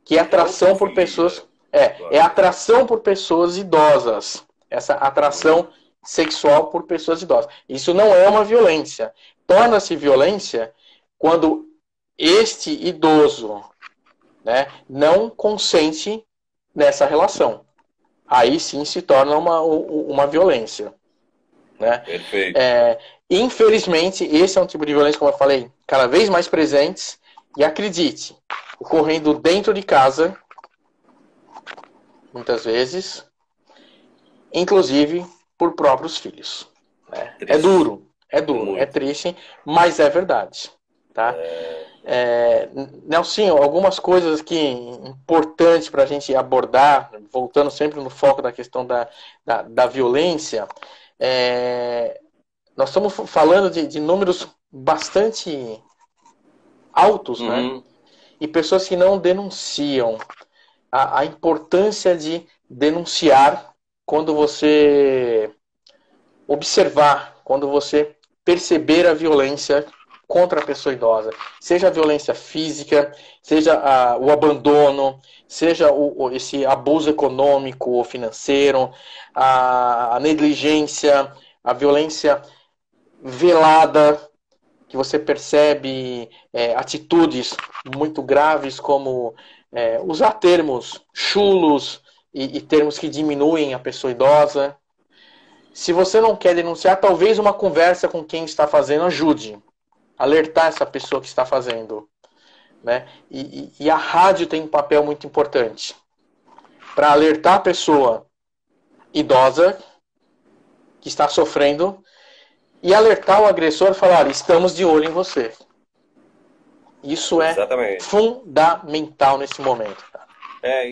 que é atração por pessoas... É atração por pessoas idosas. Essa atração sexual por pessoas idosas. Isso não é uma violência. Torna-se violência quando este idoso, né, não consente nessa relação. Aí sim se torna uma violência. Né? Perfeito. Infelizmente, esse é um tipo de violência, como eu falei, cada vez mais presentes. E acredite, ocorrendo dentro de casa, muitas vezes, inclusive por próprios filhos. Né? É duro, é triste, mas é verdade. Tá? Nelsinho, algumas coisas aqui importantes para a gente abordar, voltando sempre no foco da questão da violência. Nós estamos falando de números bastante altos, né? E pessoas que não denunciam. A importância de denunciar quando você observar, quando você perceber a violência contra a pessoa idosa. Seja a violência física, seja o abandono, seja esse abuso econômico ou financeiro, a negligência, a violência velada, que você percebe atitudes muito graves como usar termos chulos e termos que diminuem a pessoa idosa. Se você não quer denunciar, talvez uma conversa com quem está fazendo ajude. Alertar essa pessoa que está fazendo. Né? E a rádio tem um papel muito importante para alertar a pessoa idosa que está sofrendo e alertar o agressor e falar: olha, estamos de olho em você. Isso é fundamental nesse momento.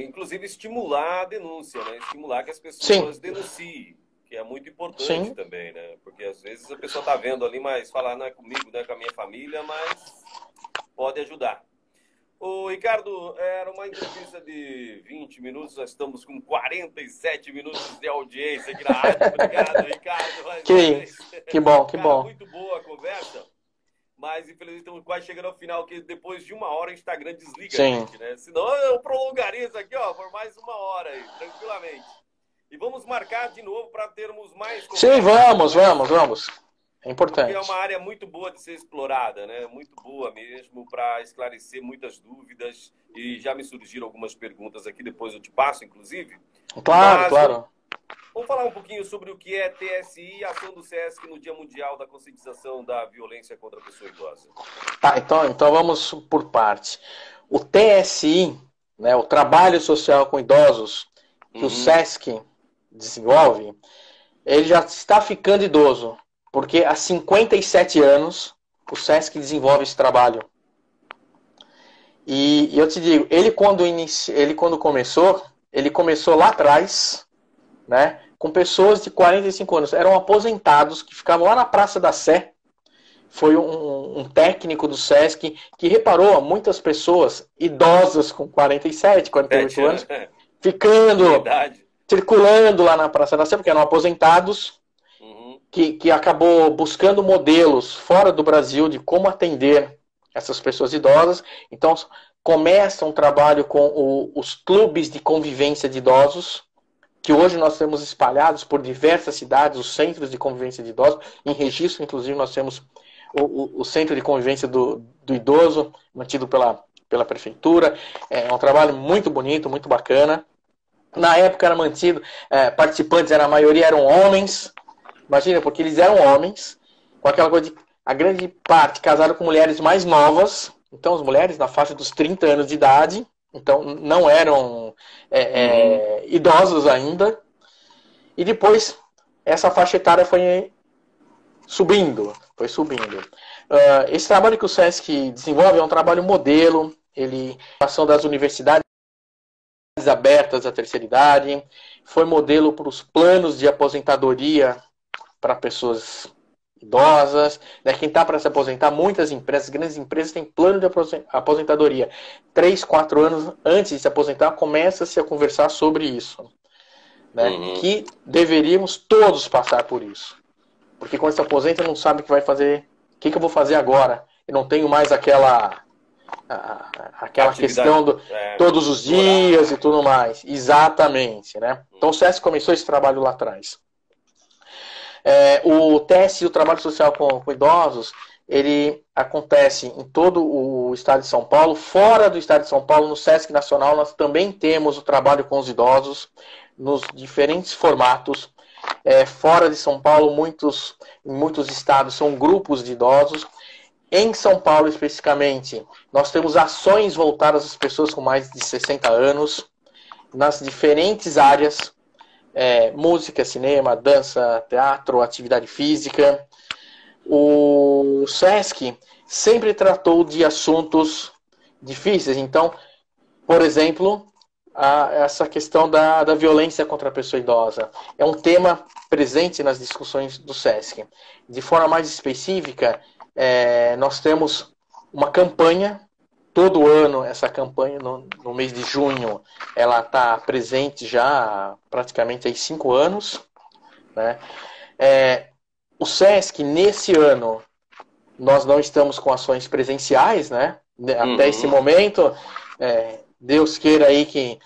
Inclusive estimular a denúncia, né? Estimular que as pessoas denunciem, que é muito importante também, né? Porque às vezes a pessoa está vendo ali, mas falar não é comigo, não é com a minha família, mas pode ajudar. Ô, Ricardo, era uma entrevista de 20 minutos, nós estamos com 47 minutos de audiência aqui na rádio. Obrigado, Ricardo. Que bom, que bom. Muito boa a conversa. Mas, infelizmente, estamos quase chegando ao final, que depois de 1 hora o Instagram desliga a gente, né? Senão eu prolongaria isso aqui, por mais 1 hora aí, tranquilamente. E vamos marcar de novo para termos mais... Sim, vamos. É importante. Porque é uma área muito boa de ser explorada, né? Muito boa mesmo para esclarecer muitas dúvidas. E já me surgiram algumas perguntas aqui, depois eu te passo, inclusive. Claro. Vamos falar um pouquinho sobre o que é TSI e a ação do SESC no Dia Mundial da Conscientização da Violência contra a Pessoa Idosa. Então vamos por parte. O TSI, né, o Trabalho Social com Idosos, que o SESC desenvolve, ele já está ficando idoso, porque há 57 anos o SESC desenvolve esse trabalho. E eu te digo, ele quando começou lá atrás, né, com pessoas de 45 anos, eram aposentados que ficavam lá na Praça da Sé. Foi um técnico do SESC que reparou muitas pessoas idosas com 47, 48 anos, circulando lá na Praça da Sé, porque eram aposentados, que acabou buscando modelos fora do Brasil de como atender essas pessoas idosas. Então, começa um trabalho com os clubes de convivência de idosos, que hoje nós temos espalhados por diversas cidades, os centros de convivência de idosos. Em Registro, inclusive, nós temos o Centro de Convivência do Idoso, mantido pela Prefeitura. É um trabalho muito bonito, muito bacana. Na época era mantido, participantes, a maioria eram homens. Imagina, porque eles eram homens, com aquela coisa de, a grande parte casaram com mulheres mais novas. Então, as mulheres na faixa dos 30 anos de idade, então não eram idosos ainda. E depois, essa faixa etária foi subindo. Esse trabalho que o SESC desenvolve é um trabalho modelo. A ação das universidades abertas à terceira idade, foi modelo para os planos de aposentadoria para pessoas idosas, né? Quem está para se aposentar, muitas empresas, grandes empresas, têm plano de aposentadoria. 3, 4 anos antes de se aposentar, começa-se a conversar sobre isso. Né? Que deveríamos todos passar por isso. Porque quando se aposenta, não sabe o que vai fazer, o que eu vou fazer agora. Eu não tenho mais aquela questão do todos os dias e tudo mais. Exatamente. Né? Então o SESC começou esse trabalho lá atrás. O TSI, o Trabalho Social com Idosos, ele acontece em todo o estado de São Paulo. Fora do estado de São Paulo, no SESC Nacional, nós também temos o trabalho com os idosos nos diferentes formatos. Fora de São Paulo, em muitos estados são grupos de idosos. Em São Paulo, especificamente, nós temos ações voltadas às pessoas com mais de 60 anos, nas diferentes áreas. música, cinema, dança, teatro, atividade física. O SESC sempre tratou de assuntos difíceis. Então, por exemplo, essa questão da violência contra a pessoa idosa é um tema presente nas discussões do SESC. De forma mais específica, nós temos uma campanha, todo ano essa campanha, no mês de junho, ela está presente já há praticamente 5 anos. Né? O SESC, nesse ano, nós não estamos com ações presenciais, né? Até esse momento, Deus queira aí que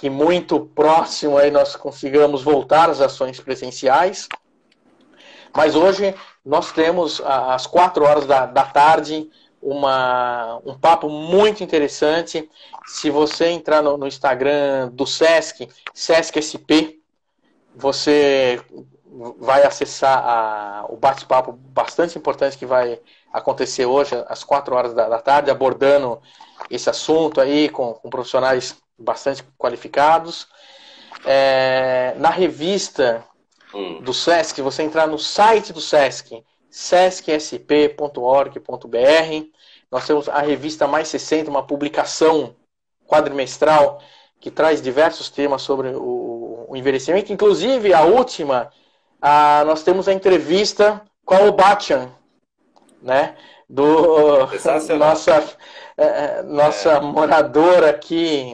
muito próximo aí nós consigamos voltar às ações presenciais. Mas hoje nós temos, às 4 horas da tarde, um papo muito interessante. Se você entrar no Instagram do SESC, SESC SP, você vai acessar o bate-papo bastante importante que vai acontecer hoje às 4 horas da tarde, abordando esse assunto aí com profissionais bastante qualificados. Na revista do SESC, se você entrar no site do SESC, sescsp.org.br, nós temos a revista Mais 60, uma publicação quadrimestral que traz diversos temas sobre o envelhecimento. Inclusive, a última, nós temos a entrevista com a Obachan, né? Nossa moradora aqui,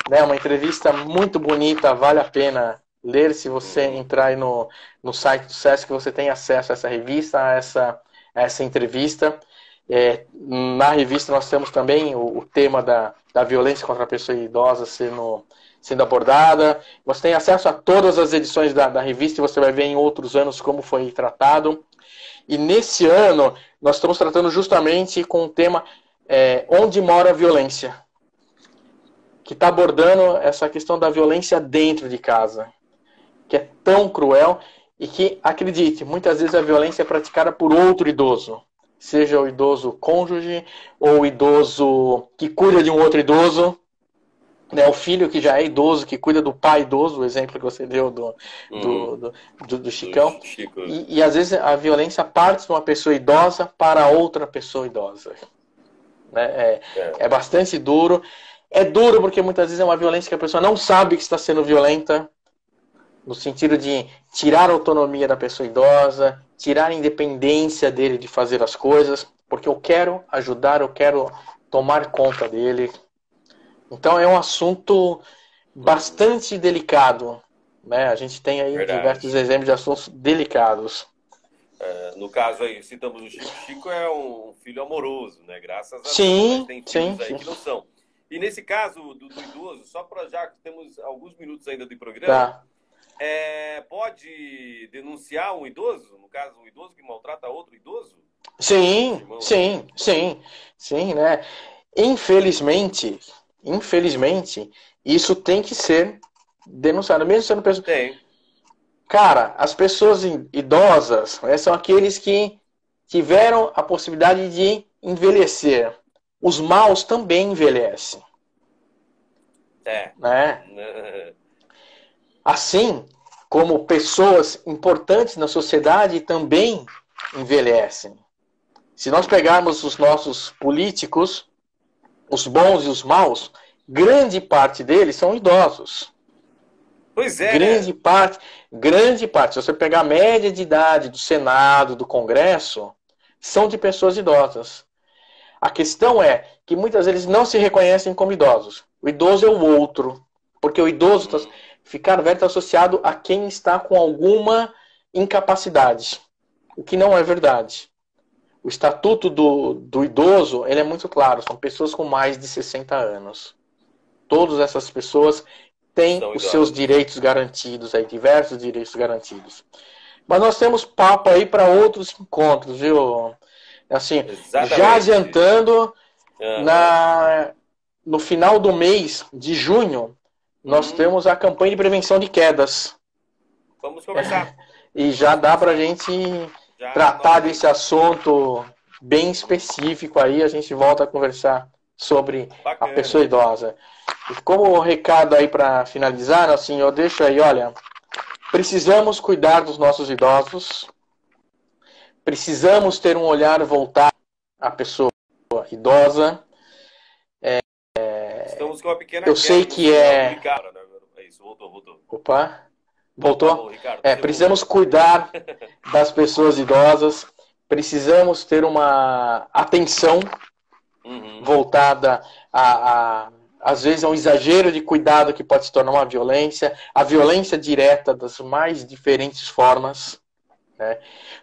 né? Uma entrevista muito bonita, vale a pena ler. Se você entrar aí no site do SESC, você tem acesso a essa revista, a essa entrevista. Na revista nós temos também o tema da violência contra a pessoa idosa sendo abordada. Você tem acesso a todas as edições da revista e você vai ver em outros anos como foi tratado. E nesse ano nós estamos tratando justamente com o tema Onde Mora a Violência, que está abordando essa questão da violência dentro de casa, que é tão cruel e que, acredite, muitas vezes a violência é praticada por outro idoso, seja o idoso cônjuge ou o idoso que cuida de um outro idoso, né, o filho que já é idoso, que cuida do pai idoso, o exemplo que você deu do Chicão. E às vezes a violência parte de uma pessoa idosa para outra pessoa idosa. Né? É bastante duro. É duro porque muitas vezes é uma violência que a pessoa não sabe que está sendo violenta, no sentido de tirar a autonomia da pessoa idosa, tirar a independência dele de fazer as coisas, porque eu quero ajudar, eu quero tomar conta dele. Então é um assunto bastante delicado, né? A gente tem aí diversos exemplos de assuntos delicados. No caso aí, citamos o Chico. Chico é um filho amoroso, né? Graças a Deus. Sim, tem filhos aí que não são. E nesse caso do idoso, só para já que temos alguns minutos ainda do programa, pode denunciar um idoso? No caso, um idoso que maltrata outro idoso? Sim, né? Infelizmente, isso tem que ser denunciado, mesmo sendo pessoa. Tem. Cara, as pessoas idosas são aqueles que tiveram a possibilidade de envelhecer. Os maus também envelhecem. Né? Assim como pessoas importantes na sociedade também envelhecem. Se nós pegarmos os nossos políticos, os bons e os maus, grande parte deles são idosos. Pois é. Grande parte. Se você pegar a média de idade do Senado, do Congresso, são de pessoas idosas. A questão é que muitas vezes não se reconhecem como idosos. O idoso é o outro. Porque o idoso, ficar velho, está associado a quem está com alguma incapacidade. O que não é verdade. O estatuto do idoso, ele é muito claro. São pessoas com mais de 60 anos. Todas essas pessoas têm os seus direitos garantidos, aí, diversos direitos garantidos. Mas nós temos papo aí para outros encontros, viu? Assim, já adiantando, no final do mês de junho, nós temos a campanha de prevenção de quedas. Vamos conversar. E já dá para a gente tratar desse assunto bem específico aí. A gente volta a conversar sobre Bacana. a pessoa idosa. E como recado aí para finalizar, assim, eu deixo aí, olha, precisamos cuidar dos nossos idosos, precisamos ter um olhar voltado à pessoa idosa. Estamos com uma pequena eu sei que é... Ricardo, né? É isso, voltou. Opa, voltou? Ricardo, precisamos cuidar das pessoas idosas, precisamos ter uma atenção voltada às vezes, a um exagero de cuidado que pode se tornar uma violência, a violência direta das mais diferentes formas. Né?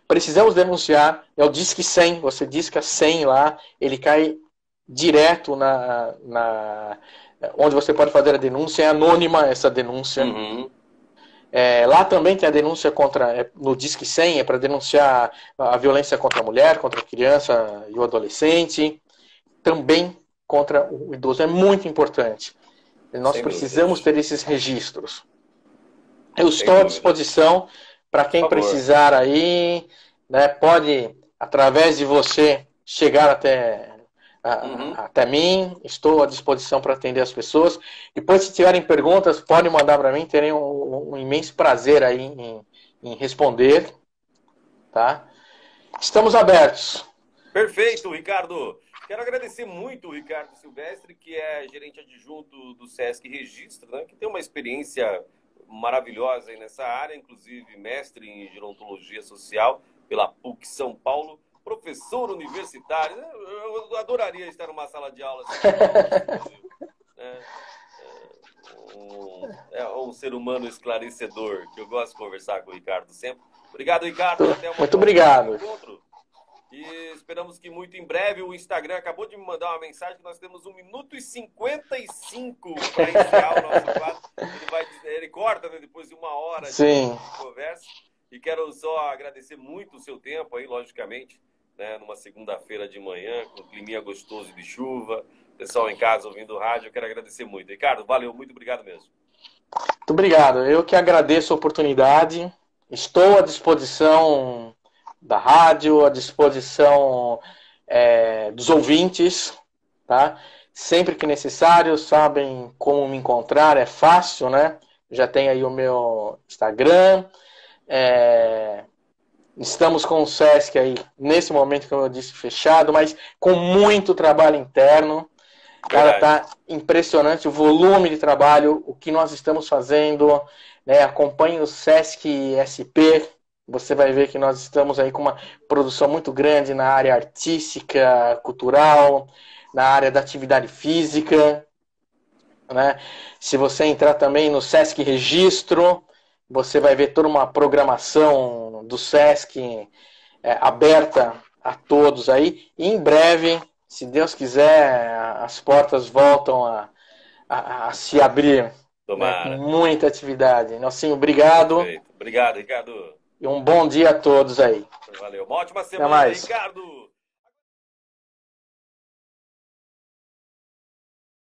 Precisamos denunciar, é o Disque 100, você disca 100 lá, ele cai direto onde você pode fazer a denúncia, é anônima essa denúncia. Lá também tem a denúncia no Disque 100, é para denunciar a violência contra a mulher, contra a criança e o adolescente, também contra o idoso. É muito importante. Nós precisamos ter esses registros. Eu estou à disposição para quem precisar aí, né, pode, através de você, chegar até mim. Estou à disposição para atender as pessoas. Depois, se tiverem perguntas, podem mandar para mim. Terei um imenso prazer aí em responder. Tá? Estamos abertos. Perfeito, Ricardo. Quero agradecer muito o Ricardo Silvestre, que é gerente adjunto do Sesc Registro, né, que tem uma experiência maravilhosa aí nessa área, inclusive mestre em gerontologia social pela PUC São Paulo, professor universitário. Eu adoraria estar numa sala de aula assim, é um ser humano esclarecedor, que eu gosto de conversar com o Ricardo sempre. Obrigado, Ricardo. Até uma muito obrigado. Encontro. E esperamos que muito em breve o Instagram acabou de me mandar uma mensagem que nós temos 1 minuto e 55 para iniciar o nosso quadro. Ele corta, né, depois de 1 hora de conversa. E quero só agradecer muito o seu tempo aí, logicamente, né, numa segunda-feira de manhã, com um climinha gostoso de chuva. Pessoal em casa ouvindo o rádio, eu quero agradecer muito. Ricardo, valeu, muito obrigado mesmo. Muito obrigado. Eu que agradeço a oportunidade. Estou à disposição da rádio, à disposição dos ouvintes, tá? Sempre que necessário, sabem como me encontrar, é fácil, né? Já tem aí o meu Instagram. Estamos com o Sesc aí, nesse momento, como eu disse, fechado, mas com muito trabalho interno. Cara, tá impressionante o volume de trabalho, o que nós estamos fazendo, né? Acompanhe o Sesc SP. Você vai ver que nós estamos aí com uma produção muito grande na área artística, cultural, na área da atividade física, né? Se você entrar também no Sesc Registro, você vai ver toda uma programação do Sesc aberta a todos aí. E em breve, se Deus quiser, as portas voltam a se abrir. Tomara. Né? Muita atividade. Nelsinho, obrigado. Perfeito. Obrigado, Ricardo. E um bom dia a todos aí. Valeu. Uma ótima semana, Ricardo.